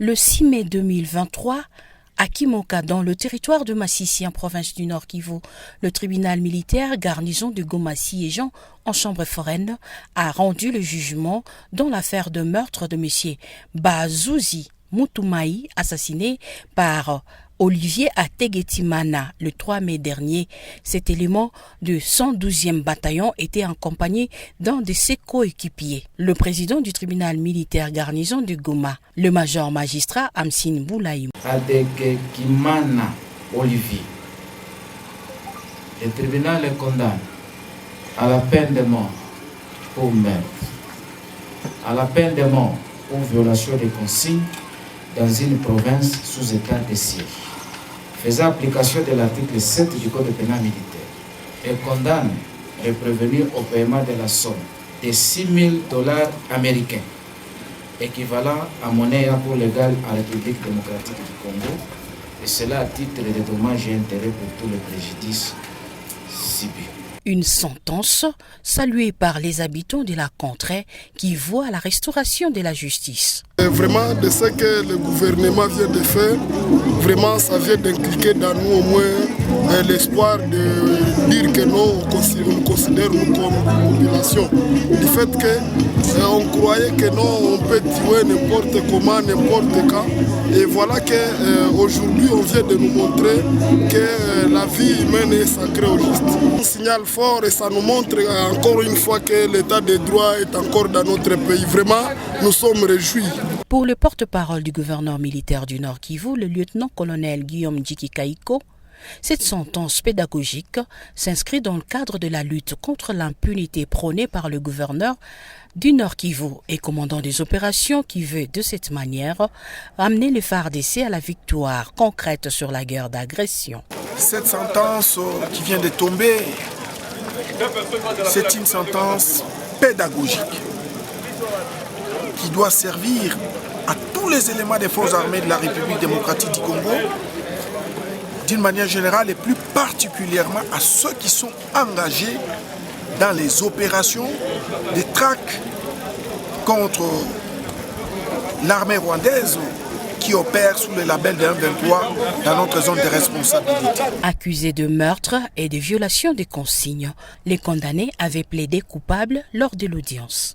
Le 6 mai 2023, à Kimoka, dans le territoire de Massissi, en province du Nord Kivu, le tribunal militaire garnison de Goma-Siégeant en chambre foraine a rendu le jugement dans l'affaire de meurtre de M. Bazouzi Moutumaï, assassiné par Olivier Ategetimana le 3 mai dernier. Cet élément du 112e bataillon était accompagné d'un de ses coéquipiers. Le président du tribunal militaire garnison de Goma, le major magistrat Amsine Boulaïm. Ategetimana Olivier. Le tribunal le condamne à la peine de mort pour meurtre, à la peine de mort pour violation des consignes dans une province sous état de siège, faisant application de l'article 7 du Code pénal militaire, et condamne le prévenu au paiement de la somme de $6,000 américains, équivalent à monnaie pour légale à la République démocratique du Congo, et cela à titre de dommages et intérêts pour tout le préjudice subis. Une sentence saluée par les habitants de la contrée qui voient la restauration de la justice. Vraiment, de ce que le gouvernement vient de faire, vraiment, ça vient d'inculquer dans nous au moins l'espoir de dire que non, on nous considère nous comme population. Du fait qu'on croyait que non, on peut tuer n'importe comment, n'importe quand. Et voilà qu'aujourd'hui, on vient de nous montrer que la vie humaine est sacrée au juste. Un signal fort et ça nous montre encore une fois que l'état de droit est encore dans notre pays. Vraiment, nous sommes réjouis. Pour le porte-parole du gouverneur militaire du Nord Kivu, le lieutenant-colonel Guillaume Djiki-Kaiko, cette sentence pédagogique s'inscrit dans le cadre de la lutte contre l'impunité prônée par le gouverneur du Nord Kivu et commandant des opérations qui veut de cette manière amener le FARDC à la victoire concrète sur la guerre d'agression. Cette sentence qui vient de tomber, c'est une sentence pédagogique qui doit servir à tous les éléments des forces armées de la République démocratique du Congo, d'une manière générale et plus particulièrement à ceux qui sont engagés dans les opérations de traque contre l'armée rwandaise qui opère sous le label de M23 dans notre zone de responsabilité. Accusés de meurtre et de violation des consignes, les condamnés avaient plaidé coupables lors de l'audience.